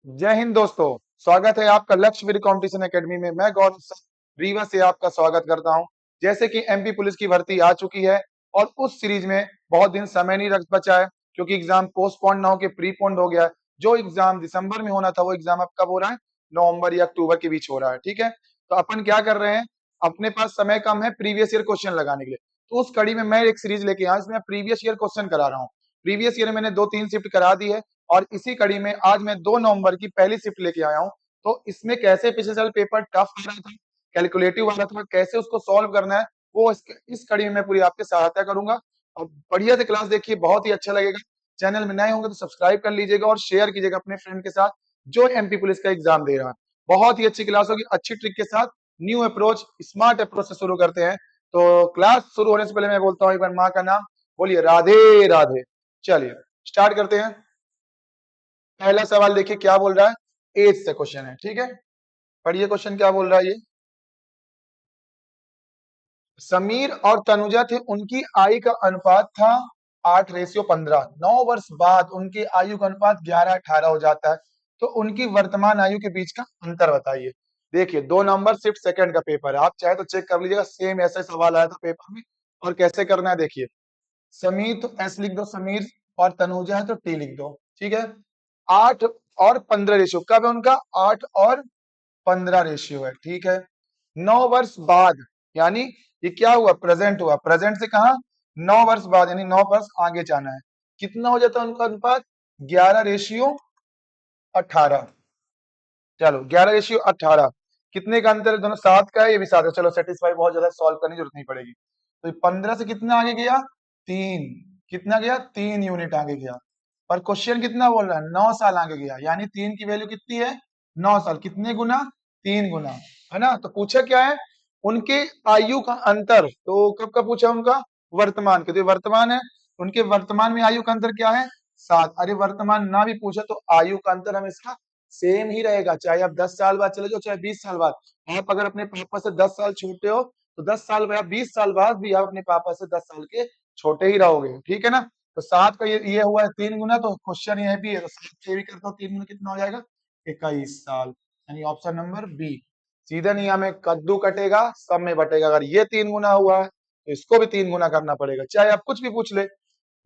जय हिंद दोस्तों। स्वागत है आपका लक्ष्य वीर कंपटीशन एकेडमी में। मैं गौरव सर रीवा से आपका स्वागत करता हूं। जैसे कि एमपी पुलिस की भर्ती आ चुकी है और उस सीरीज में बहुत दिन समय नहीं रख बचा है क्योंकि एग्जाम पोस्टपोन ना होकर प्रीपोन्ड हो गया है। जो एग्जाम दिसंबर में होना था वो एग्जाम अब कब हो रहा है? नवंबर या अक्टूबर के बीच हो रहा है। ठीक है, तो अपन क्या कर रहे हैं, अपने पास समय कम है प्रीवियस ईयर क्वेश्चन लगाने के लिए, तो उस कड़ी में मैं एक सीरीज लेके आया, इसमें प्रीवियस ईयर क्वेश्चन करा रहा हूँ। प्रीवियस ईयर मैंने 2-3 शिफ्ट करा दी है और इसी कड़ी में आज मैं 2 नवंबर की पहली शिफ्ट लेके आया हूं। तो इसमें कैसे पिछले साल पेपर टफ आ रहा था, कैलकुलेटिव वाला था, कैसे उसको सॉल्व करना है, वो इस कड़ी में मैं पूरी आपकी सहायता करूंगा। और बढ़िया से क्लास देखिए, बहुत ही अच्छा लगेगा। चैनल में नए होंगे तो सब्सक्राइब कर लीजिएगा और शेयर कीजिएगा अपने फ्रेंड के साथ जो एमपी पुलिस का एग्जाम दे रहा है। बहुत ही अच्छी क्लास होगी, अच्छी ट्रिक के साथ, न्यू अप्रोच, स्मार्ट अप्रोच से शुरू करते हैं। तो क्लास शुरू होने से पहले मैं बोलता हूँ एक बार माँ का नाम, बोलिए राधे राधे। चलिए स्टार्ट करते हैं। पहला सवाल देखिए क्या बोल रहा है, एज से क्वेश्चन है। ठीक है, पढ़िए क्वेश्चन क्या बोल रहा है ये। समीर और तनुजा थे, उनकी आयु का अनुपात था 8:15। 9 वर्ष बाद उनकी आयु का अनुपात 11:18 हो जाता है। तो उनकी वर्तमान आयु के बीच का अंतर बताइए। देखिए 2 नंबर शिफ्ट सेकंड का पेपर है, आप चाहे तो चेक कर लीजिएगा, सेम ऐसा सवाल आया था पेपर में। और कैसे करना है देखिए, समीर तो एस लिख दो समीर, और तनुजा है तो टी लिख दो। ठीक है, 8 और 15 रेशियो कब है उनका? 8 और 15 रेशियो है। ठीक है, 9 वर्ष बाद, यानी ये क्या हुआ? प्रेजेंट हुआ। प्रेजेंट से कहा? 9 वर्ष बाद, यानी 9 वर्ष आगे जाना है। कितना हो जाता है उनका अनुपात? 11:18। चलो 11:18, कितने का अंतर है दोनों? 7 का है, ये भी 7 है। चलो सेटिस्फाई, बहुत ज्यादा सॉल्व करने की जरूरत नहीं पड़ेगी। तो 15 से कितना आगे गया? 3। कितना गया? 3 यूनिट आगे गया। पर क्वेश्चन कितना बोल रहा है? 9 साल आगे गया, यानी 3 की वैल्यू कितनी है? 9 साल। कितने गुना? 3 गुना, है ना। तो पूछा क्या है? उनके आयु का अंतर। तो कब का पूछा? उनका वर्तमान के। तो ये वर्तमान है, उनके वर्तमान में आयु का अंतर क्या है? 7। अरे वर्तमान ना भी पूछा तो आयु का अंतर हमेशा सेम ही रहेगा, चाहे आप 10 साल बाद चले जाओ, चाहे 20 साल बाद। आप अगर अपने पापा से 10 साल छोटे हो तो 10 साल बाद, 20 साल बाद भी आप अपने पापा से 10 साल के छोटे ही रहोगे। ठीक है ना। तो 7 का ये हुआ है 3 गुना, तो क्वेश्चन ये भी है, तो 7 से भी करता हूँ 3 गुना, कितना हो जाएगा? 21 साल, यानी ऑप्शन नंबर बी। सीधा नियम में कद्दू कटेगा सब में बटेगा। अगर ये 3 गुना हुआ है तो इसको भी 3 गुना करना पड़ेगा, चाहे आप कुछ भी पूछ ले।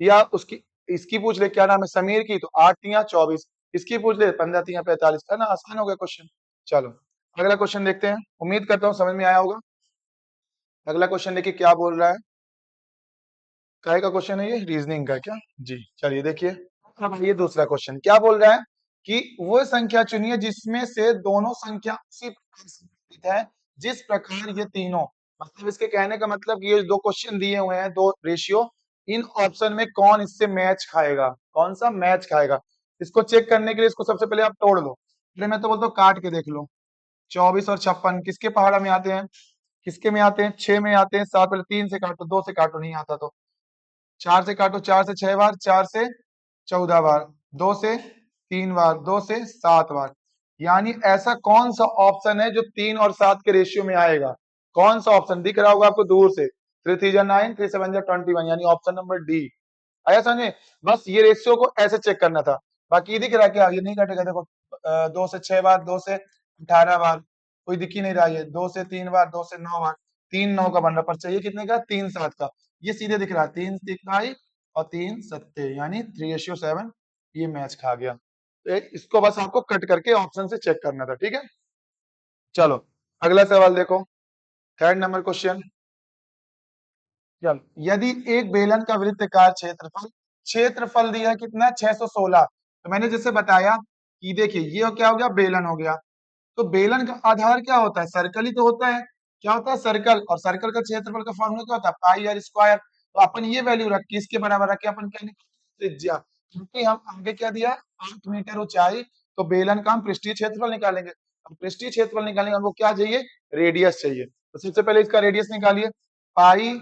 या उसकी इसकी पूछ ले, क्या नाम है, समीर की, तो 8 × 24। इसकी पूछ ले 15 × 45, है ना। आसान हो गया क्वेश्चन। चलो अगला क्वेश्चन देखते हैं, उम्मीद करता हूँ समझ में आया होगा। अगला क्वेश्चन देखिए क्या बोल रहा है। काहे का क्वेश्चन है ये? रीजनिंग का क्या जी? चलिए देखिए, अब ये दूसरा क्वेश्चन क्या बोल रहा है कि वो संख्या चुनिए जिसमें से दोनों संख्या उसी प्रकार संबंधित है जिस प्रकार ये तीनों। मतलब इसके कहने का मतलब कि ये दो क्वेश्चन दिए हुए हैं, दो रेशियो, इन ऑप्शन में कौन इससे मैच खाएगा, कौन सा मैच खाएगा। इसको चेक करने के लिए इसको सबसे पहले आप तोड़ लो। पहले मैं तो बोलता हूँ काट के देख लो। 24 और 56 किसके पहाड़ा में आते हैं? किसके में आते हैं? 6 में आते हैं। 7 पहले 3 से काटो, 2 से काटो, नहीं आता तो 4 से काटो, 4 से 6 बार, 4 से 14 बार, 2 से 3 बार, 2 से 7 बार। यानी ऐसा कौन सा ऑप्शन है जो 3 और 7 के रेशियो में आएगा? कौन सा ऑप्शन दिख रहा होगा आपको दूर से? 3 3 9, 3 7 21, यानी ऑप्शन नंबर डी। आया समझे? बस ये रेशियो को ऐसे चेक करना था। बाकी दिख रहा है क्या? ये नहीं कटेगा, देखो 2 से 6 बार, 2 से 18 बार, कोई दिख ही नहीं रहा है। 2 से 3 बार, 2 से 9 बार, 3 9 का बन रहा, पर चाहिए कितने का? 3 7 का। ये सीधे दिख रहा है, 3 तिहाई और 3 सत्ते, यानी 3:7। ये मैच खा गया। तो इसको बस आपको कट करके ऑप्शन से चेक करना था। ठीक है, चलो अगला सवाल देखो, थर्ड नंबर क्वेश्चन। चल, यदि एक बेलन का वृत्तकार क्षेत्रफल क्षेत्रफल दिया कितना? 616। तो मैंने जैसे बताया कि देखिए ये क्या हो गया? बेलन हो गया। तो बेलन का आधार क्या होता है? सर्कल ही तो होता है। क्या होता है? सर्कल। और सर्कल का क्षेत्रफल का फॉर्मूला क्या होता है? पाई आर स्क्वायर। तो अपन ये वैल्यू रख के इसके बराबर रख के अपन क्या निकालेंगे? त्रिज्या। क्योंकि हम आगे क्या दिया? 8 मीटर ऊंचाई। तो बेलन का हम पृष्ठीय क्षेत्रफल निकालेंगे। अब पृष्ठीय क्षेत्रफल निकालेंगे, हमको क्या चाहिए? रेडियस चाहिए। तो सबसे पहले इसका रेडियस निकालिए। पाई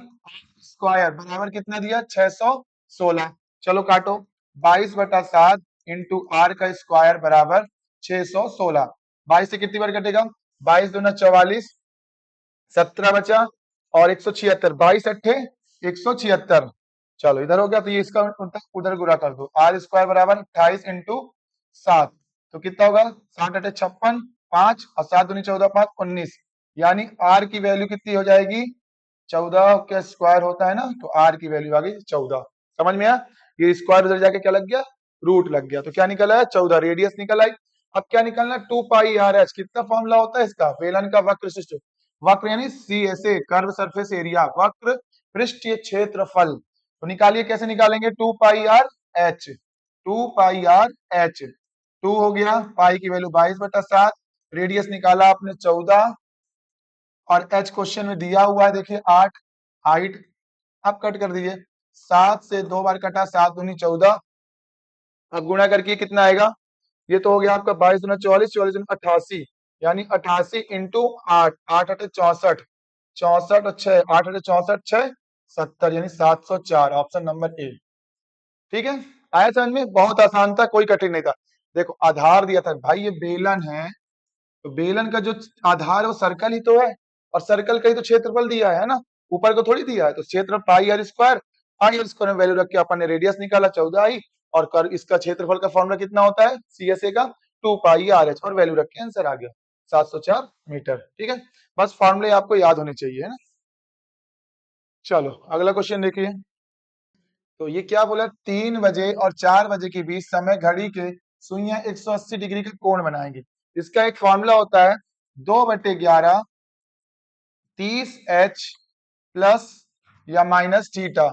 स्क्वायर बराबर कितना दिया? 616। चलो काटो, 22/7 इंटू आर का स्क्वायर बराबर 616। 22 से कितनी बार कटेगा? 22 दूना 44, 17 बचा, और 176, 22 अट्ठे 176। चलो इधर हो गया, तो ये इसका उधर गुणा कर दो। आर स्क्वायर बराबर 28 इंटू 7, तो कितना होगा 7×8 = 56, 5 और 7 दूनी 14, 5 19, यानी आर की वैल्यू कितनी हो जाएगी 14 के स्क्वायर होता है ना, तो आर की वैल्यू आ गई 14। समझ में आया? ये स्क्वायर उधर जाके क्या लग गया रूट लग गया, तो क्या निकल आया 14, रेडियस निकल आई। अब क्या निकलना 2πr/h, कितना फॉर्मूला होता है इसका बेलन का वक्र शिष्ट, वक्र यानी C S A curve surface area, वक्र पृष्ठीय क्षेत्रफल। तो निकालिए कैसे निकालेंगे 2πr/h, 2πr/h 2 हो गया, पाई की वैल्यू 22/7, रेडियस निकाला आपने 14 और h क्वेश्चन में दिया हुआ है देखिए 8, हाइट आप कट कर दीजिए, 7 से 2 बार कटा, 7 दूनी 14, अब गुणा करके कितना आएगा, ये तो हो गया आपका 22 दूना 44, 44 दूना 88, यानी 88 इंटू 8, 8 8 64, 64 और 6, 8 8 64 6 70, यानी 704, ऑप्शन नंबर ए। ठीक है, आया समझ में? बहुत आसान था, कोई कठिन नहीं था। देखो आधार दिया था भाई, ये बेलन है, तो बेलन का जो आधार है वो सर्कल ही तो है, और सर्कल का ही तो क्षेत्रफल दिया है ना, ऊपर को थोड़ी दिया है। तो क्षेत्र πr², πr² में वैल्यू रख के अपन ने रेडियस निकाला 14 आई, और कर इसका क्षेत्रफल का फॉर्मूला कितना होता है CSA का 2πr/h, और वैल्यू रख के आंसर आ गया 704 मीटर। ठीक है, बस फॉर्मूले आपको याद होने चाहिए, है ना। चलो अगला क्वेश्चन देखिए, तो ये क्या बोला 3 बजे और 4 बजे के बीच समय घड़ी के सुइयां 180 डिग्री का कोण बनाएंगे। इसका एक फॉर्मूला होता है 2/11 30h प्लस या माइनस थीटा।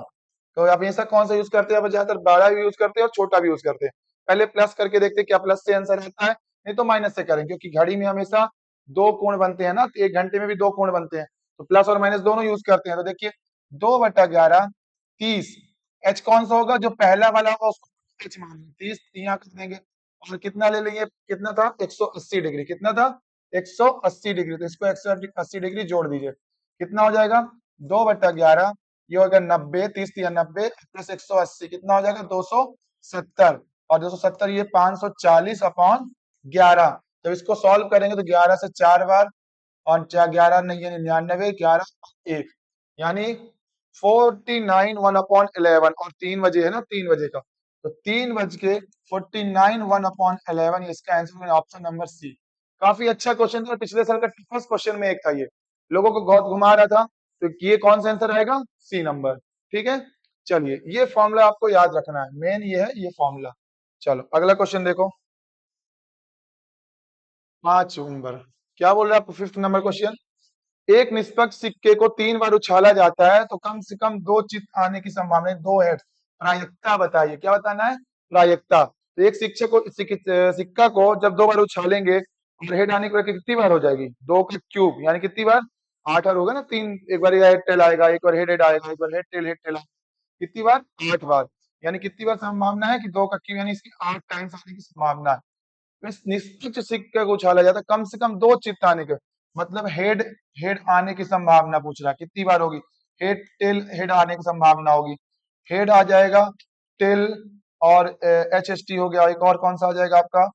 तो आप ऐसा कौन सा यूज करते हैं, ज्यादातर बड़ा भी यूज करते हैं और छोटा भी यूज करते हैं। पहले प्लस करके देखते हैं क्या प्लस से आंसर आता है, नहीं तो माइनस से करें, क्योंकि घड़ी में हमेशा दो कोण बनते हैं ना, तो 1 घंटे में भी दो कोण बनते हैं, तो प्लस और माइनस दोनों यूज करते हैं। तो देखिए 2/11 30, एच कौन सा होगा जो पहला वाला होगा उसको एच मान लेंगे, 30 यहाँ कर देंगे, और कितना ले लेंगे, कितना था 180 डिग्री, कितना था 180 डिग्री, तो इसको 180 डिग्री जोड़ दीजिए, कितना हो जाएगा 2/11, ये होगा 90, 30 या 90 प्लस 180 कितना हो जाएगा 270, और 270 ये 540/11। जब इसको सॉल्व करेंगे तो 11 से 4 बार, और 11 नहीं है 99, 11 1, यानी 49 1/11, और 3 बजे है ना 3 बजे का, तो 3 बज के 49 1/11, इसका आंसर ऑप्शन नंबर सी। काफी अच्छा क्वेश्चन था, पिछले साल का फर्स्ट क्वेश्चन में एक था, ये लोगों को बहुत घुमा रहा था, तो ये कौन सा आंसर आएगा सी नंबर। ठीक है, चलिए ये फॉर्मूला आपको याद रखना है, मेन ये है ये फॉर्मूला। चलो अगला क्वेश्चन देखो, 5 नंबर क्या बोल रहा है आपको, 5th नंबर क्वेश्चन, एक निष्पक्ष सिक्के को 3 बार उछाला जाता है तो कम से कम 2 चित्त आने की संभावना है, 2 हेड, प्रायिकता बताइए, क्या बताना है प्रायिकता। तो एक शिक्षक को सिक्का को जब 2 बार उछालेंगे और हेड आने की कितनी बार हो जाएगी, 2 का क्यूब, यानी कितनी बार 8 बार होगा ना, 3 एक बार हेड टेल आएगा, एक बार हेड हेड आएगा, एक बार हेड टेल आएगा, कितनी बार 8 बार, यानी कितनी बार संभावना है कि 2 का क्यूब, यानी इसकी 8 टाइम्स आने की संभावना है। इस निश्चित सिक्के को उछाला जाता है कम से कम 2 चित्त आने के, मतलब हेड हेड आने की संभावना पूछ रहा है कितनी बार होगी, हेड टेल हेड आने की संभावना होगी, हेड आ जाएगा टेल और एच एस टी हो गया, एक और कौन सा आ जाएगा आपका,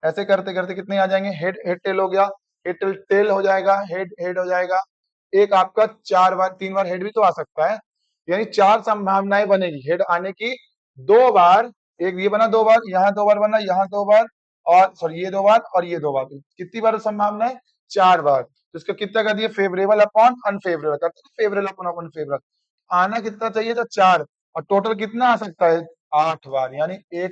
ऐसे करते करते कितने आ जाएंगे, हेड हेड टेल हो गया, हेड टेल टेल हो जाएगा, हेड हेड हो जाएगा, एक आपका 4 बार 3 बार हेड भी तो आ सकता है, यानी 4 संभावनाएं बनेगी हेड आने की 2 बार, एक ये बना 2 बार, यहाँ 2 बार बना, यहाँ 2 बार, और सॉरी ये 2 बार और ये 2 बार, कितनी बार संभावना है 4 बार। तो इसका कितना कर दिया फेवरेबल अपॉन अनफेवरेबल, करते हैं फेवरेबल अपॉन अनफेवरेबल, आना कितना चाहिए था 4, और टोटल कितना आ सकता है 8 बार, यानी 1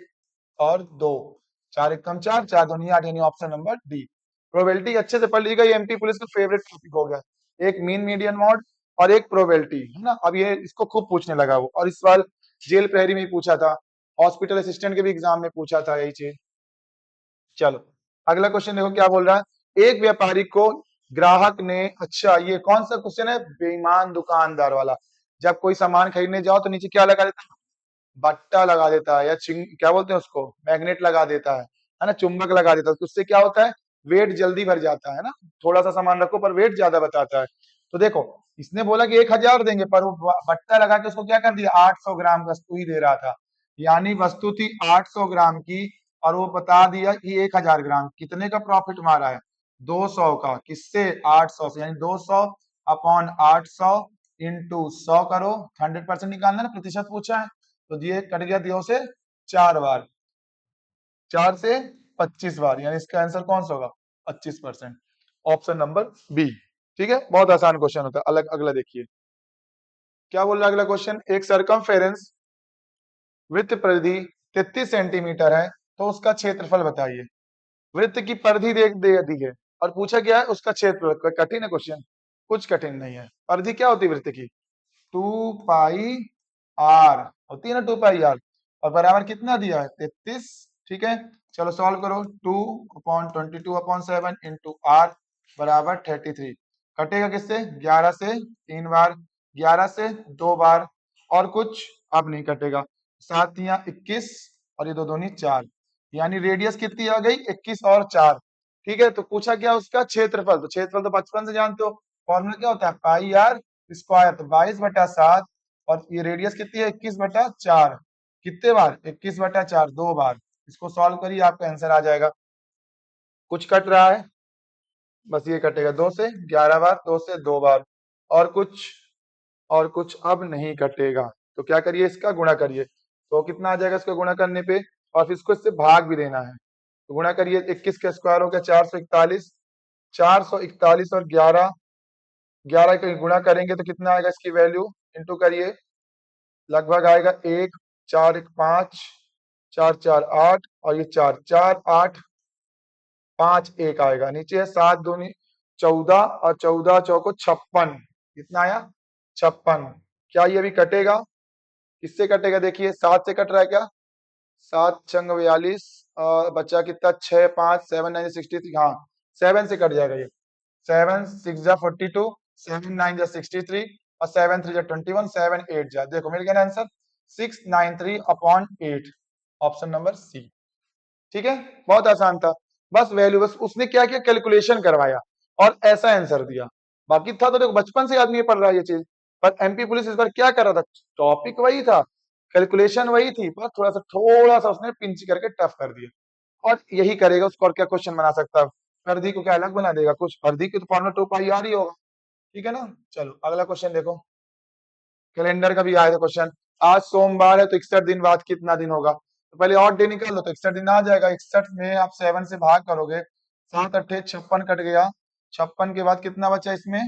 और 2, 4 एक कम 4, 4 दूनी 8, यानी ऑप्शन नंबर डी। प्रोबेबिलिटी अच्छे से पढ़ लीजिएगा, ये एमपी पुलिस का फेवरेट टॉपिक हो गया, एक मीन मीडियन मॉड और एक प्रोबेबिलिटी, है ना। अब ये इसको खूब पूछने लगा वो, और इस सवाल जेल प्रहरी में ही पूछा था, हॉस्पिटल असिस्टेंट के भी एग्जाम में पूछा था यही चीज। चलो अगला क्वेश्चन देखो क्या बोल रहा है, एक व्यापारी को ग्राहक ने, अच्छा ये कौन सा क्वेश्चन है, बेईमान दुकानदार वाला, जब कोई सामान खरीदने जाओ तो नीचे क्या लगा देता है, बट्टा लगा देता है, या क्या बोलते हैं उसको मैग्नेट लगा देता है ना, चुंबक लगा देता है, तो उससे क्या होता है वेट जल्दी भर जाता है ना, थोड़ा सा सामान रखो पर वेट ज्यादा बताता है। तो देखो इसने बोला कि 1000 देंगे, पर वो बट्टा लगा के उसको क्या कर दिया 800 ग्राम वस्तु ही दे रहा था, यानी वस्तु थी 800 ग्राम की, और वो बता दिया कि 1000 ग्राम, कितने का प्रॉफिट मारा है 200 का, किससे 800 से, यानी 200 अपॉन 800 इंटू 100 करो, 100% निकालना ना, प्रतिशत पूछा है, तो ये कट गया 2 से 4 बार, 4 से 25 बार, यानी इसका आंसर कौन सा होगा? 25%। Option number B. ठीक है, बहुत आसान क्वेश्चन होता है। अलग अगला देखिए क्या बोल रहा है अगला क्वेश्चन। एक सरकमफेरेंस वृत्त परिधि 33 सेंटीमीटर है, तो उसका क्षेत्रफल बताइए। वृत्त की परिधि दे दी है और पूछा गया है उसका क्षेत्रफल। कठिन है क्वेश्चन? कुछ कठिन नहीं है। परिधि क्या होती है वृत्त की? 2 पाई आर होती है ना, 2 पाई आर। और बराबर कितना दिया है? 33। ठीक है, चलो सॉल्व करो। 2/22/7 इंटू आर बराबर 33। कटेगा किससे? 11 से 3 बार, 11 से 2 बार, और कुछ अब नहीं कटेगा। 7 या 21 और ये दो दूनी 4, यानी रेडियस कितनी आ गई? 21 और 4। ठीक है, तो पूछा क्या उसका क्षेत्रफल। तो क्षेत्रफल तो बचपन से जानते हो, फॉर्मूला क्या होता है? पाई आर स्क्वायर। तो 22/7 और ये रेडियस कितनी है? 21/4। कितने बार? 21/4, 2 बार। इसको सॉल्व करिए, आपका आंसर आ जाएगा। कुछ कट रहा है? बस ये कटेगा 2 से 11 बार, 2 से 2 बार, और कुछ अब नहीं कटेगा। तो क्या करिए? इसका गुणा करिए। तो कितना आ जाएगा इसको गुणा करने पे? और फिर इसको इससे भाग भी देना है। तो गुणा करिए, 21 का स्क्वायर हो गया 441, 441 और 11, 11 का गुणा करेंगे तो कितना आएगा इसकी वैल्यू? इंटू करिए, लगभग आएगा 1, 4 1 5, 4 4 8, और ये 4 4 8 5 1 आएगा। नीचे है 7 दूनी 14 और 14 चौको 56। कितना आया? 56। क्या ये भी कटेगा? किससे कटेगा? देखिए 7 से कट रहा है क्या? 7 छंग 42, बचा कितना? 6 5 7 9 63। हाँ, 7 से कट जाएगा ये। 7 6 जा 42, 7 9 जा 63, और 7 3 जा 21, 7 8 जा, देखो मिल गया ना आंसर 693/8। Option number C. ठीक है, बहुत आसान था। बस वैल्यू, बस उसने क्या किया? कैलकुलेशन करवाया और ऐसा आंसर दिया। बाकी था तो देखो बचपन से आदमी पढ़ रहा है ये चीज। पर एमपी पुलिस इस बार क्या कर रहा था? टॉपिक वही था, कैलकुलेशन वही थी, पर थोड़ा सा उसने पिंच करके टफ कर दिया। और यही करेगा, उसको और क्या क्वेश्चन बना सकता है? परिधि को क्या अलग बना देगा? कुछ परिधि की तो फॉर्मूला 2 पाई आर ही होगा। ठीक है ना। चलो अगला क्वेश्चन देखो। कैलेंडर का भी आया था क्वेश्चन। आज सोमवार है तो 61 दिन बाद कितना दिन होगा? तो पहले और डे निकाल लो तो 61 दिन आ जाएगा। 61 में आप 7 से भाग करोगे, 7 8 56 कट गया। 56 के बाद कितना बचा इसमें?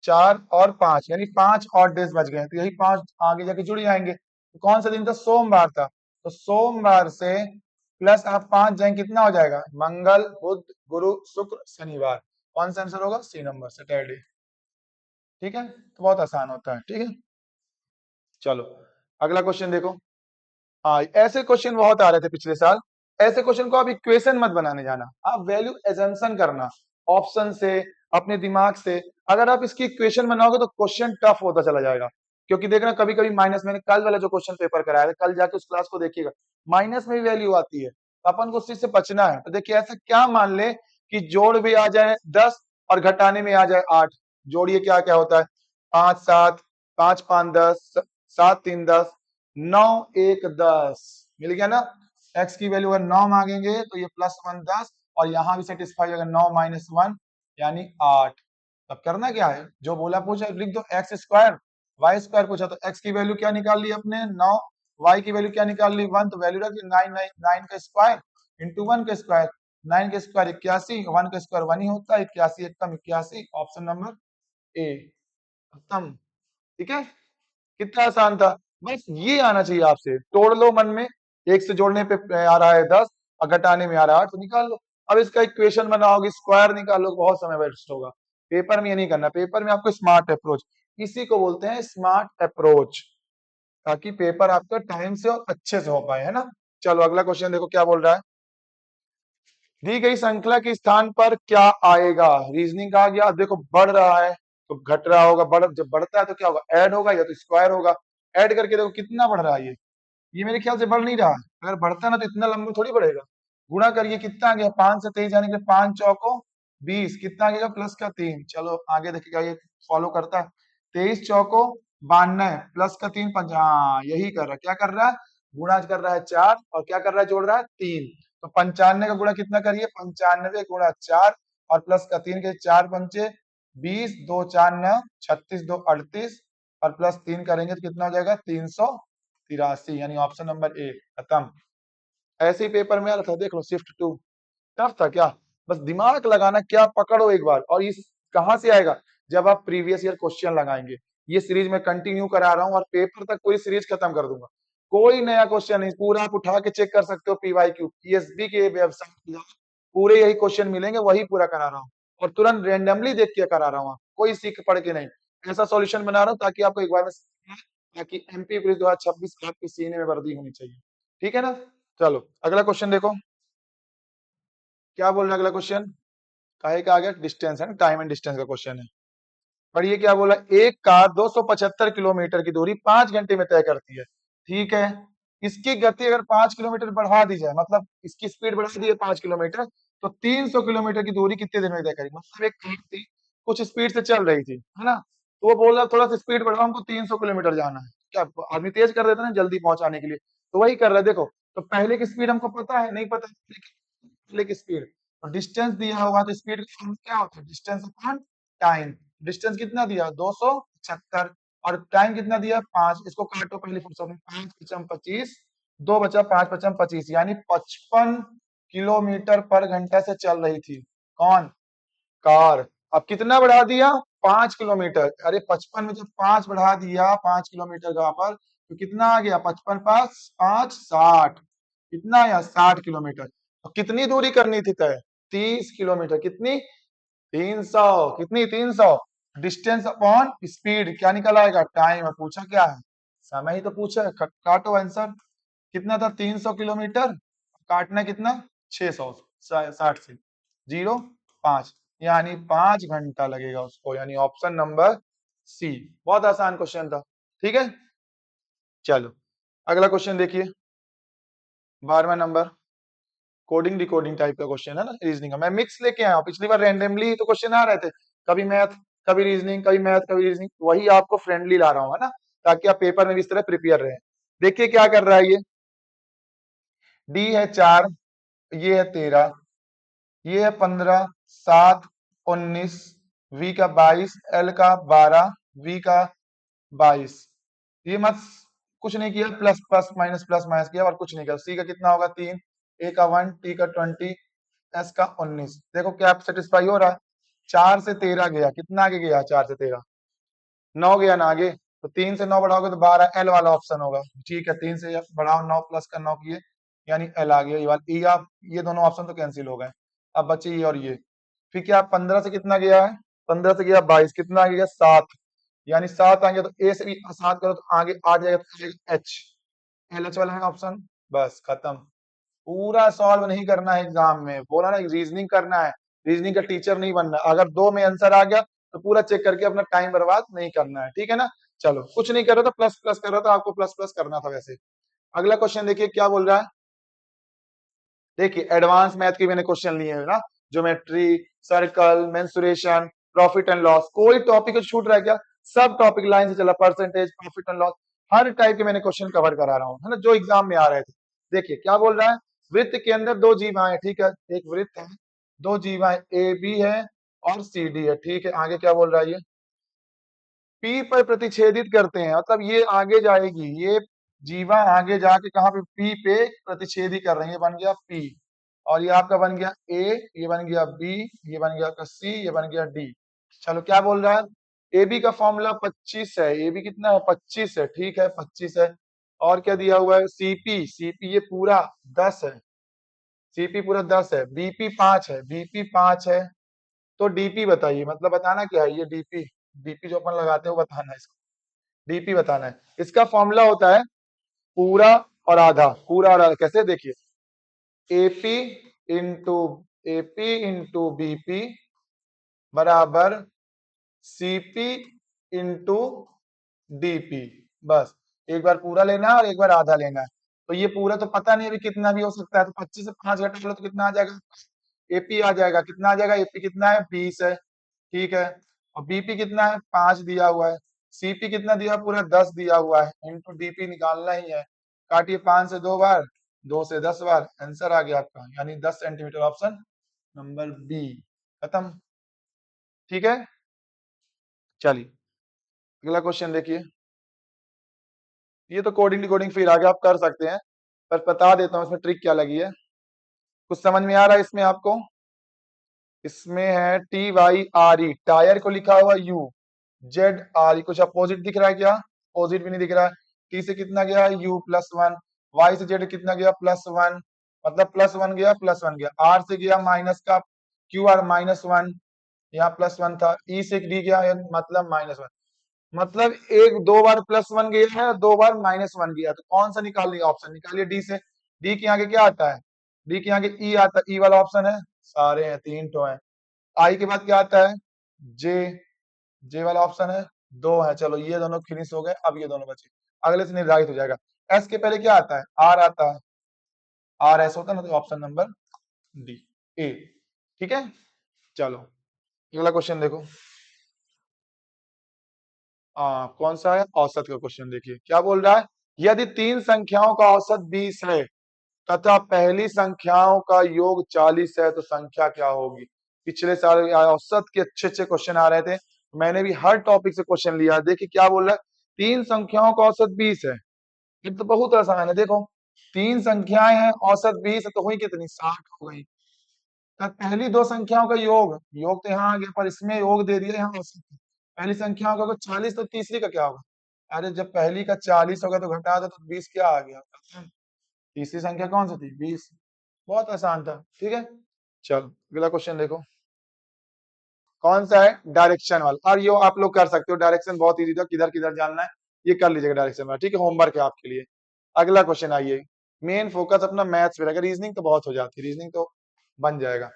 4 और 5, यानी 5 और डेज बच गए। तो यही 5 आगे जाके जुड़ जाएंगे। तो कौन सा दिन था? सोमवार था। तो सोमवार से प्लस आप 5 जाएंगे, कितना हो जाएगा? मंगल बुध गुरु शुक्र शनिवार। कौन सा आंसर होगा? C number, Saturday. ठीक है, तो बहुत आसान होता है। ठीक है, चलो अगला क्वेश्चन देखो। हाँ, ऐसे क्वेश्चन बहुत आ रहे थे पिछले साल। ऐसे क्वेश्चन को आप इक्वेशन मत बनाने जाना, आप वैल्यू एजम्पशन करना ऑप्शन से, अपने दिमाग से। अगर आप इसकी इक्वेशन बनाओगे तो क्वेश्चन टफ होता चला जाएगा। क्योंकि देखना कभी कभी माइनस, मैंने कल वाला जो क्वेश्चन पेपर कराया था, कल जाके उस क्लास को देखिएगा, माइनस में भी वैल्यू आती है। तो अपन को उस चीज से बचना है। तो देखिए ऐसा क्या मान ले कि जोड़ भी आ जाए 10 और घटाने में आ जाए 8। जोड़िए क्या क्या होता है? 5 7, 5 5 10, 7 3 10, 9 1 10। मिल गया ना। x की वैल्यू अगर 9 मांगेंगे तो ये +1 10, और यहां भी सेटिस्फाई अगर 9 -1 यानी 8। अब करना क्या है? जो बोला पूछा लिख दो, एक्स स्क्वायर वाई स्क्वायर पूछा तो x की वैल्यू क्या निकाल ली अपने? 9। y की वैल्यू क्या निकाल ली? 1। तो वैल्यू रख दी 9 9 का स्क्वायर इंटू 1 का स्क्वायर। 9 का स्क्वायर 81, 1 का स्क्वायर 1 ही होता है। 81 एकम 81, ऑप्शन नंबर ए। खत्म। ठीक है, कितना आसान था। बस ये आना चाहिए आपसे। तोड़ लो मन में, एक से जोड़ने पे आ रहा है 10 और घटाने में आ रहा है 8, तो निकाल लो। अब इसका इक्वेशन बनाओगे, स्क्वायर निकालो, बहुत समय वेस्ट होगा। पेपर में ये नहीं करना। पेपर में आपको स्मार्ट अप्रोच, इसी को बोलते हैं स्मार्ट अप्रोच, ताकि पेपर आपका टाइम से और अच्छे से हो पाए, है ना। चलो अगला क्वेश्चन देखो क्या बोल रहा है। दी गई श्रृंखला के स्थान पर क्या आएगा? रीजनिंग कहा गया। अब देखो बढ़ रहा है तो घट रहा होगा, जब बढ़ता है तो क्या होगा? ऐड होगा या तो स्क्वायर होगा। ऐड करके देखो कितना बढ़ रहा है ये मेरे ख्याल से बढ़ नहीं रहा है। अगर बढ़ता ना तो इतना लंबा थोड़ी बढ़ेगा। गुणा करिए, कितना आ गया? 5 से 23 जाने के 5 चौको 20, कितना आ गया? प्लस का 3। चलो आगे देखिएगा ये फॉलो करता है। 23 चौको 92 प्लस का 3 50। हाँ, यही कर रहा है। क्या कर रहा है? गुणा कर रहा है 4, और क्या कर रहा है? जोड़ रहा है 3। तो 95 का गुणा कितना करिए? 95 गुणा 4 और प्लस का 3 के 4 पंचे 20, 2 4 9 36, 2 38, और प्लस 3 करेंगे तो कितना हो जाएगा? 383, यानी ऑप्शन नंबर ए। खत्म। ऐसे ही पेपर में आया था, देख लो शिफ्ट टू। टफ था क्या? बस दिमाग लगाना, क्या पकड़ो एक बार। और इस कहां से आएगा? जब आप प्रीवियस ईयर क्वेश्चन लगाएंगे। ये सीरीज में कंटिन्यू करा रहा हूं और पेपर तक पूरी सीरीज खत्म कर दूंगा। कोई नया क्वेश्चन नहीं, पूरा आप उठा के चेक कर सकते हो पीवाईक्यू पीएसबी के वेबसाइट पे जाओ, पूरे यही क्वेश्चन मिलेंगे, वही पूरा करा रहा हूँ। और तुरंत रेंडमली देख के करा रहा हूँ, कोई सीख पढ़ के नहीं। ऐसा सॉल्यूशन बना रहा हूँ ताकि आपको एक बार में समझ आए, ताकि एमपी पुलिस 2026 आपके सीने में वर्दी होनी चाहिए। ठीक है ना? चलो अगला क्वेश्चन देखो, क्या बोल रहा है अगला क्वेश्चन। काहे का आ गया? डिस्टेंस है ना, टाइम एंड डिस्टेंस का क्वेश्चन है। और ये क्या बोला? एक कार 275 किलोमीटर की दूरी 5 घंटे में तय करती है। ठीक है, इसकी गति अगर 5 किलोमीटर बढ़ा दी जाए, मतलब इसकी स्पीड बढ़ा दी है 5 किलोमीटर, तो 300 किलोमीटर की दूरी कितने दिन में तय करेगी? मतलब एक कार थी, कुछ स्पीड से चल रही थी, है ना, तो वो बोल रहा थोड़ा सा स्पीड बढ़ाओ, हमको 300 किलोमीटर जाना है। क्या आदमी तेज कर देता है ना जल्दी पहुंचाने के लिए, तो वही कर रहा है। देखो, तो पहले की स्पीड हमको पता है, नहीं पता पहले की स्पीड, और डिस्टेंस दिया होगा तो स्पीड का फॉर्मूला क्या होता है? Distance upon time. डिस्टेंस कितना दिया? 275, और टाइम कितना दिया? 5। इसको काटो पहले फुर्सत में, 5 पचम 25, 2 बचा, 5 पचम 25, यानी 55 किलोमीटर पर घंटा से चल रही थी। कौन? कार। अब कितना बढ़ा दिया? 5 किलोमीटर। अरे 55 में जब 5 बढ़ा दिया 5 किलोमीटर का पर, तो कितना आ गया? 55 पाँच 5 60। कितना आया? 60 किलोमीटर। तो कितनी दूरी करनी थी तय? 30 किलोमीटर। कितनी? 300। कितनी? 300। डिस्टेंस अपॉन स्पीड क्या निकल आएगा? टाइम। और पूछा क्या है? समय ही तो पूछा है। काटो आंसर। कितना था? 300 किलोमीटर। काटना कितना? 600, 60 से 0.5, यानी 5 घंटा लगेगा उसको, यानी ऑप्शन नंबर सी। बहुत आसान क्वेश्चन था। ठीक है, चलो अगला क्वेश्चन देखिए, 12वां नंबर। कोडिंग डिकोडिंग टाइप का क्वेश्चन है ना, रीजनिंग का। मैं मिक्स लेके आया हूँ, पिछली बार रैंडमली तो क्वेश्चन आ रहे थे, कभी मैथ कभी रीजनिंग, कभी मैथ कभी रीजनिंग, वही आपको फ्रेंडली ला रहा हूँ, है ना, ताकि आप पेपर में भी इस तरह प्रिपेयर रहे। देखिए क्या कर रहा है ये। डी है 4, ये है 13, ये है 15, 7, 19, वी का 22, एल का 12, वी का 22। ये मत, कुछ नहीं किया, प्लस माइनस किया और कुछ नहीं किया। सी का कितना होगा? 3, ए का 1, टी का 20, एस का 19। देखो क्या आप सेटिस्फाई हो रहा है? 4 से 13 गया, कितना आगे गया? 4 से 13 9 गया ना आगे, तो 3 से 9 बढ़ाओगे तो 12, एल वाला ऑप्शन होगा। ठीक है, 3 से बढ़ाओ 9 प्लस का 9 किए, यानी एल आ गया। ये वाला ई, आप ये दोनों ऑप्शन तो कैंसिल हो गए, अब बचे ये और ये। फिर क्या 15 से कितना गया है? 15 से गया 22, कितना आ गया? 7, यानी 7 आ गया, तो ए से भी 7 करो तो आगे 8 जाएगा, तो एच, एल एच वाला है ऑप्शन। बस खत्म। पूरा सॉल्व नहीं करना है एग्जाम में, बोला ना रीजनिंग करना है, रीजनिंग का टीचर नहीं बनना। अगर 2 में आंसर आ गया तो पूरा चेक करके अपना टाइम बर्बाद नहीं करना है। ठीक है ना? चलो, कुछ नहीं कर रहा था, प्लस प्लस कर रहा था, आपको प्लस प्लस करना था वैसे। अगला क्वेश्चन देखिए क्या बोल रहा है। देखिए एडवांस मैथ के मैंने क्वेश्चन लिए हैं ना, geometry, circle, mensuration, profit and loss, कोई टॉपिक छूट रहा है क्या? सब टॉपिक लाइन से चला, percentage, profit and loss, her type के मैंने क्वेश्चन कवर करा रहा हूँ, है ना, जो एग्जाम में आ रहे थे। देखिए क्या बोल रहा है। वृत्त के अंदर दो जीवाएं, ठीक है, एक वृत्त है, दो जीवाएं ए बी है और सी डी है। ठीक है, आगे क्या बोल रहा है ये? पी पर प्रतिच्छेदित करते हैं, मतलब ये आगे जाएगी, ये जीवा आगे जाके कहां पे? पी पे प्रतिच्छेदी कर रही है, बन गया पी। और ये आपका बन गया ए, ये बन गया बी, ये बन गया आपका सी, ये बन गया डी। चलो क्या बोल रहा है? ए बी का फॉर्मूला 25 है। ए बी कितना है? 25 है। ठीक है, 25 है। और क्या दिया हुआ है? सीपी, सीपी ये पूरा 10 है, सीपी पूरा 10 है। बीपी 5 है, बीपी 5 है। तो डीपी बताइए, मतलब बताना क्या है ये डीपी, डीपी जो अपन लगाते हैं वो बताना है इसको, डीपी बताना है। इसका फॉर्मूला होता है पूरा और आधा, पूरा और आधा कैसे? देखिए, एपी इंटू बीपी बराबर सीपी इंटू डीपी। बस एक बार पूरा लेना है और एक बार आधा लेना है। तो ये पूरा तो पता नहीं अभी कितना भी हो सकता है, तो 25 से 5 घटा लो तो कितना आ जाएगा? एपी आ जाएगा। कितना आ जाएगा? एपी कितना है? 20 है। ठीक है, और बीपी कितना है? 5 दिया हुआ है। सीपी कितना दिया? पूरा 10 दिया हुआ है, इंटू डीपी निकालना ही है। काटिए 5 से 2 बार, 2 से 10 बार, आंसर आ गया आपका, यानी 10 सेंटीमीटर, ऑप्शन नंबर बी। खत्म। ठीक है, चलिए अगला क्वेश्चन देखिए। ये तो कोडिंग डिकोडिंग फिर आगे आप कर सकते हैं। पर बता देता हूँ इसमें ट्रिक क्या लगी है। कुछ समझ में आ रहा है इसमें आपको? इसमें है TYRE, टायर को लिखा हुआ U, ZRE, कुछ अपोजिट दिख रहा है क्या? अपोजिट भी नहीं दिख रहा है। T से कितना गया? U+1, Y से Z कितना गया? +1, मतलब +1 गया, +1 गया। R से गया माइनस का QR -1, यहाँ +1 था। E से D गया मतलब -1, मतलब एक दो बार +1 गया है, दो बार -1 गया, तो कौन सा निकालिए? ऑप्शन निकालिए डी से। डी के आगे क्या आता है? डी के आगे ई आता है, ई वाला ऑप्शन है, सारे हैं, 3 तो है। आई के बाद क्या आता है? जे, जे वाला ऑप्शन है, 2 है। चलो ये दोनों फिनिश हो गए, अब ये दोनों बचे, अगले से निर्धारित हो जाएगा। एस के पहले क्या आता है? आर आता है, आर एस होता है ना, तो ऑप्शन नंबर डी, ए। ठीक है, चलो अगला क्वेश्चन देखो। कौन सा है? औसत का क्वेश्चन देखिए क्या बोल रहा है। यदि 3 संख्याओं का औसत 20 है तथा पहली संख्याओं का योग 40 है तो संख्या क्या होगी? पिछले साल औसत के अच्छे अच्छे क्वेश्चन आ रहे थे, मैंने भी हर टॉपिक से क्वेश्चन लिया। देखिए क्या बोल रहा है, 3 संख्याओं का औसत 20 है, ये तो बहुत आसान है। देखो 3 संख्याएं हैं, औसत 20 है, तो हुई कितनी? 60 हो गई। तो पहली दो संख्याओं का योग, योग तो यहाँ आ गया, पर इसमें योग दे दिया यहाँ औसत। पहली संख्याओं का 40, तो तीसरी का क्या होगा? अरे जब पहली का 40 होगा तो घटा दो, तो 20 क्या आ गया? तीसरी संख्या कौन सी थी? 20। बहुत आसान था। ठीक है, चलो अगला क्वेश्चन देखो। कौन सा है? डायरेक्शन वाला, और ये आप लोग कर सकते हो, डायरेक्शन बहुत इजी था, किधर किधर जानना है ये कर लीजिएगा डायरेक्शन वाला। ठीक है, होमवर्क है आपके लिए। अगला क्वेश्चन आइए, मेन फोकस अपना मैथ्स पे रहेगा, रीजनिंग तो बहुत हो जाती है, रीजनिंग तो बन जाएगा।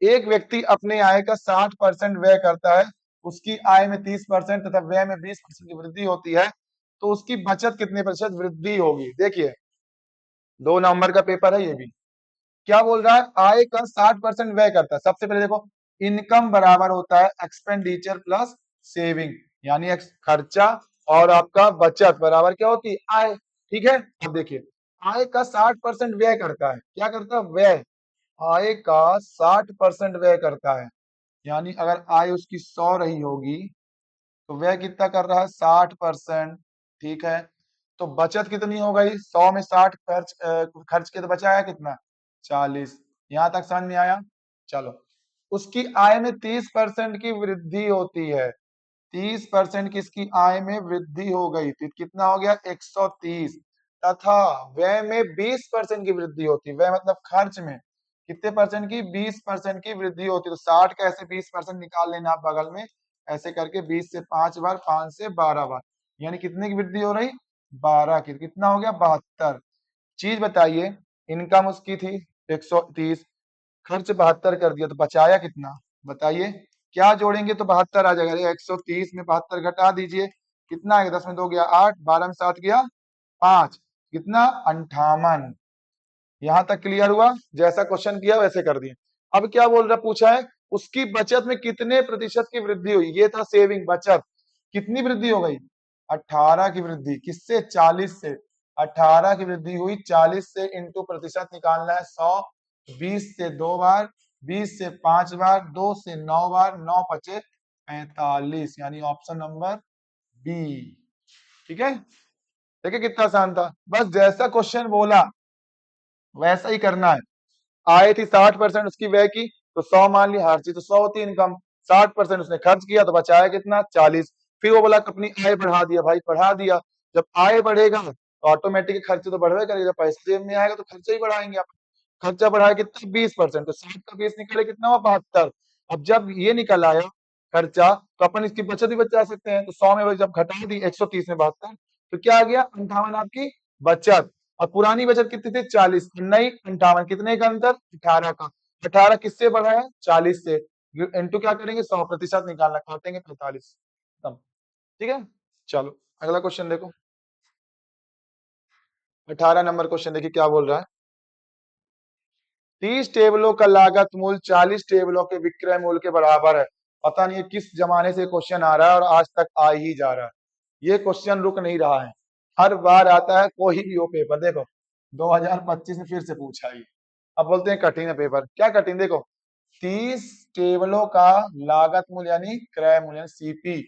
एक व्यक्ति अपने आय का 60% व्यय करता है, उसकी आय में 30% तथा व्यय में 20% की वृद्धि होती है, तो उसकी बचत कितने प्रतिशत वृद्धि होगी? देखिए 2 नवंबर का पेपर है ये भी। क्या बोल रहा है? आय का 60% व्यय करता है। सबसे पहले देखो, इनकम बराबर होता है एक्सपेंडिचर प्लस सेविंग, यानी खर्चा और आपका बचत बराबर क्या होती है? आय। ठीक है, अब देखिए आय का 60% व्यय करता है, क्या करता है? व्यय। आय का 60% व्यय करता है, यानी अगर आय उसकी 100 रही होगी तो व्यय कितना कर रहा है? 60%। ठीक है, तो बचत कितनी हो गई? 100 में 60 खर्च के तो बचाया कितना? 40। यहां तक समझ में आया? चलो, उसकी आय में 30% की वृद्धि होती है, 30% की इसकी आय में वृद्धि हो गई, तो कितना हो गया? 130। तथा व्यय में 20% की वृद्धि होती है, व्यय मतलब खर्च में कितने परसेंट की? 20% की वृद्धि होती है। तो 60 का ऐसे 20% निकाल लेना आप बगल में, ऐसे करके 20 से 5 बार, 5 से 12 बार, यानी कितने की वृद्धि हो रही? 12 की। कितना हो गया? 72। चीज बताइए, इनकम उसकी थी 130, खर्च 72 कर दिया, तो बचाया कितना? बताइए, क्या जोड़ेंगे तो 72 आ जाएगा? 130 में 72 घटा दीजिए, कितना आएगा? 10 में 2 गया 8, 12 में 7 गया 5, कितना? 58। यहां तक क्लियर हुआ? जैसा क्वेश्चन किया वैसे कर दिए। अब क्या बोल रहा, पूछा है उसकी बचत में कितने प्रतिशत की वृद्धि हुई? ये था सेविंग, बचत कितनी वृद्धि हो गई? 18 की वृद्धि। किससे? 40 से। 18 की वृद्धि हुई, 40 से इंटू प्रतिशत निकालना है 100, 20 से 2 बार, 20 से 5 बार, 2 से 9 बार, 9 पचे 45, यानी ऑप्शन नंबर बी। ठीक है, देखिए कितना आसान था, बस जैसा क्वेश्चन बोला वैसा ही करना है। आय थी 60% उसकी व्यय की, तो 100 मान ली, हर चीज तो 100 होती है इनकम, 60% उसने खर्च किया तो बचाया कितना? 40। फिर वो बोला अपनी आय बढ़ा दिया, भाई बढ़ा दिया, जब आय बढ़ेगा तो ऑटोमेटिक खर्चे तो बढ़वे करेगा, जब पैसे जेब में आएगा तो खर्चे ही बढ़ाएंगे आप। खर्चा बढ़ाया कितना? 20%, तो 60 का 20 निकले कितना हुआ? 72। अब जब ये निकल आया खर्चा, तो अपन इसकी बचत भी बचा सकते हैं, तो 100 में जब घटा दी 130 में 72, तो क्या आ गया? 58 आपकी बचत। और पुरानी बचत कितनी थी? 40, नई 58, कितने का अंतर? 18 का। 18 किससे बढ़ा है? 40 से। इंटू क्या करेंगे? 100% निकालना, काटेंगे 45। ठीक है, चलो अगला क्वेश्चन देखो। 18 नंबर क्वेश्चन देखिए क्या बोल रहा है। 30 टेबलों का लागत मूल्य 40 टेबलों के विक्रय मूल्य के बराबर है। पता नहीं किस जमाने से क्वेश्चन आ रहा है और आज तक आ ही जा रहा है, ये क्वेश्चन रुक नहीं रहा है, हर बार आता है, कोई भी हो पेपर। देखो 2025 में फिर से पूछा ये, अब बोलते हैं कठिन है पेपर। क्या कठिन? देखो 30 टेबलों का लागत मूल्य यानी क्रय मूल्य सीपी,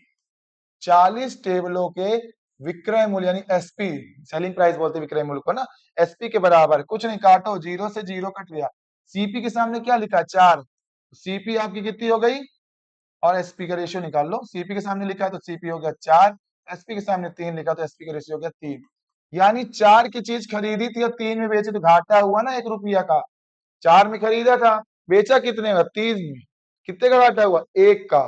40 टेबलों के विक्रय मूल्य यानी एसपी, सेलिंग प्राइस बोलते हैं विक्रय मूल्य को ना, एसपी के बराबर, कुछ नहीं काटो, जीरो से जीरो कट गया, सीपी के सामने क्या लिखा है 4, सीपी आपकी कितनी हो गई, और एसपी का रेशियो निकाल लो, सीपी के सामने लिखा है तो सीपी हो गया 4, एसपी के सामने 3 लिखा तो एसपी का रेशियो हो गया 3, यानी 4 की चीज खरीदी थी और 3 में बेची तो घाटा हुआ ना 1 रुपया का, 4 में खरीदा था, बेचा कितने में 3 में, कितने का घाटा हुआ 1 का,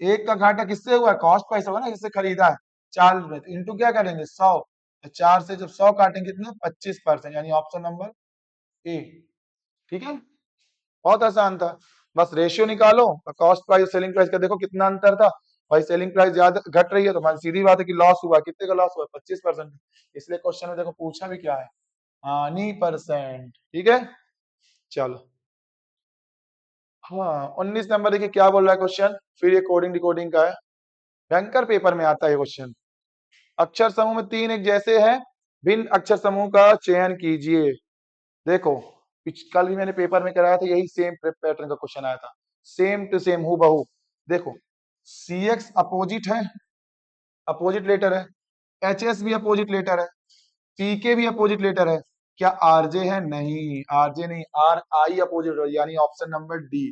1 का घाटा किससे हुआ, कॉस्ट प्राइस होगा ना जिससे खरीदा है, 4 में इंटू क्या करेंगे 100, तो 4 से जब 100 काटेंगे कितना 25%, यानी ऑप्शन नंबर ए, ठीक है, बहुत आसान था, बस रेशियो निकालो और कॉस्ट प्राइस और सेलिंग प्राइस का देखो कितना अंतर था, भाई सेलिंग प्राइस ज्यादा घट रही है तो हमारी सीधी बात है कि लॉस हुआ, कितने का लॉस हुआ 25%, इसलिए क्वेश्चन में देखो पूछा भी क्या है, हानि परसेंट, ठीक है, चलो हाँ 19 नंबर देखिए क्या बोल रहा है क्वेश्चन, फिर ये कोडिंग डिकोडिंग का है, भयंकर पेपर में आता है क्वेश्चन, अक्षर समूह में 3 एक जैसे हैं, भिन्न अक्षर समूह का चयन कीजिए, देखो कल भी मैंने पेपर में कराया था, यही सेम पैटर्न का क्वेश्चन आया था, सेम टू सेम हूबहू, देखो CX अपोजिट है, अपोजिट लेटर है, HS भी अपोजिट लेटर है, PK भी अपोजिट लेटर है, क्या RJ है, नहीं RJ नहीं, RI अपोजिट, यानी ऑप्शन नंबर डी,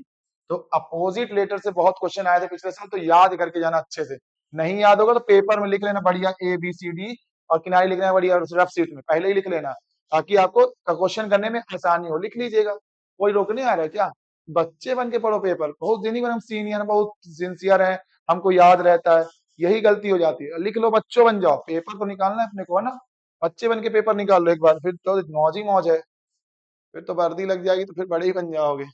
तो अपोजिट लेटर से बहुत क्वेश्चन आए थे पिछले साल, तो याद करके जाना अच्छे से, नहीं याद होगा तो पेपर में लिख लेना बढ़िया ABCD, और किनारे लिखना है बढ़िया रफ शीट में पहले ही लिख लेना, ताकि आपको क्वेश्चन करने में आसानी हो, लिख लीजिएगा, कोई रोकने आ रहा है क्या, बच्चे बन के पढ़ो पेपर, बहुत दिन ही हम सीनियर बहुत सिंसियर है, हमको याद रहता है, यही गलती हो जाती है, लिख लो बच्चों बन जाओ, पेपर तो निकालना है अपने को है ना, बच्चे बन के पेपर निकाल लो एक बार, फिर तो मौज ही मौज है, फिर तो वर्दी लग जाएगी तो फिर बड़े ही बन जाओगे।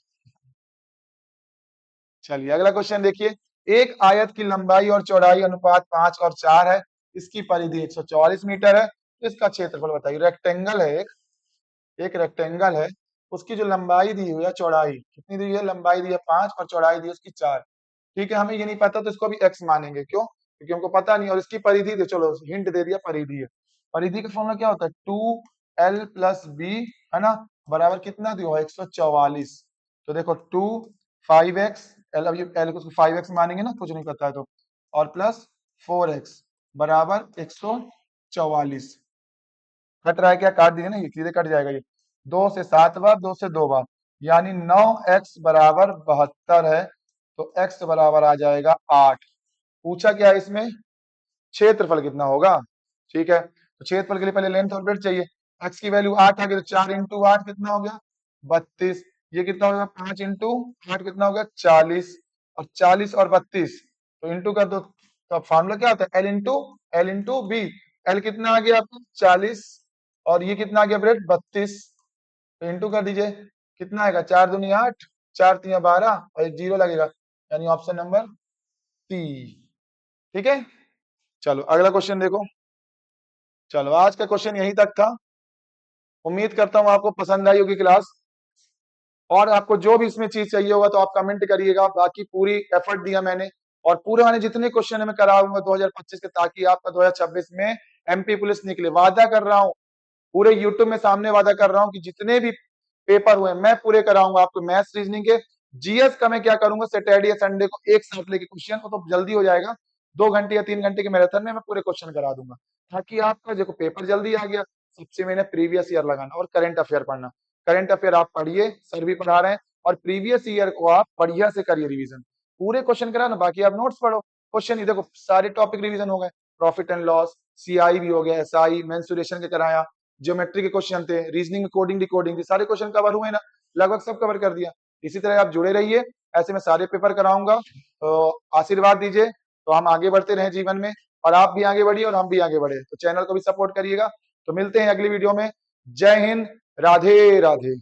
चलिए अगला क्वेश्चन देखिए, एक आयत की लंबाई और चौड़ाई अनुपात 5 और 4 है, इसकी परिधि 144 मीटर है, तो इसका क्षेत्रफल बताइए, रेक्टेंगल है एक रेक्टेंगल है, उसकी जो लंबाई दी हुई है, चौड़ाई कितनी दी हुई है, लंबाई दी है 5 और चौड़ाई दी है उसकी 4, ठीक है, हमें ये नहीं पता तो इसको भी x मानेंगे, क्यों, क्योंकि हमको पता नहीं, और इसकी परिधि दे, चलो हिंट दे दिया, परिधि है, परिधि का फॉर्मूला क्या होता है 2l प्लस बी, है ना, बराबर कितना दिया हुआ 144, तो देखो 2 5x, l को 5x मानेंगे ना, कुछ नहीं पता है तो, और प्लस 4x बराबर 144, कट रहा है क्या, काट दीजिए ना, ये सीधे कट जाएगा, ये 2 से 7 बार, 2 से 2 बार, यानी 9x बराबर 72 है, तो x बराबर आ जाएगा 8, पूछा क्या है इसमें, क्षेत्रफल कितना होगा, ठीक है, तो क्षेत्रफल के लिए पहले लेंथ और ब्रेड्थ चाहिए, x की वैल्यू 8 आ गई, तो 4 इंटू 8 कितना हो गया 32, ये कितना होगा 5 इंटू 8 कितना हो गया 40, और 40 और 32 तो इंटू कर दो, तो फॉर्मूला क्या होता है L इंटू बी, L कितना आ गया आपको 40, और ये कितना आ गया ब्रेड 32, तो इंटू कर दीजिए, कितना आएगा 4 दूनी 8, 4 3 12 और एक जीरो लगेगा, यानी ऑप्शन नंबर सी, ठीक है, चलो अगला क्वेश्चन देखो, चलो आज का क्वेश्चन यहीं तक था, उम्मीद करता हूं आपको पसंद आई होगी क्लास, और आपको जो भी इसमें चीज चाहिए होगा तो आप कमेंट करिएगा, बाकी पूरी एफर्ट दिया मैंने, और पूरे मैंने जितने क्वेश्चन मैं कराऊंगा 2025 के, ताकि आपका 2026 में MP पुलिस निकले, वादा कर रहा हूं, पूरे यूट्यूब में सामने वादा कर रहा हूं कि जितने भी पेपर हुए मैं पूरे कराऊंगा आपको, मैथ्स रीजनिंग के, GS का मैं क्या करूंगा सैटरडे या संडे को एक साथ लेके क्वेश्चन, वो तो जल्दी हो जाएगा, 2 घंटे या 3 घंटे के मैराथन में मैं पूरे क्वेश्चन करा दूंगा, ताकि आपका देखो पेपर जल्दी आ गया, सबसे मैंने प्रीवियस ईयर लगाना और करंट अफेयर पढ़ना, करंट अफेयर आप पढ़िए, सर भी पढ़ा रहे हैं, और प्रीवियस ईयर को आप बढ़िया से करिए रिवीजन, पूरे क्वेश्चन कराना, बाकी आप नोट्स पढ़ो, क्वेश्चन ही देखो सारे टॉपिक रिवीजन हो गए, प्रॉफिट एंड लॉस, CI भी हो गया, SI मेंसुरेशन के कराया, ज्योमेट्री के क्वेश्चन थे, रीजनिंग में कोडिंग डिकोडिंग थी, सारे क्वेश्चन कवर हुए ना, लगभग सब कवर कर दिया, इसी तरह आप जुड़े रहिए, ऐसे मैं सारे पेपर कराऊंगा, तो आशीर्वाद दीजिए, तो हम आगे बढ़ते रहे जीवन में, और आप भी आगे बढ़िए और हम भी आगे बढ़े, तो चैनल को भी सपोर्ट करिएगा, तो मिलते हैं अगली वीडियो में, जय हिंद, राधे राधे।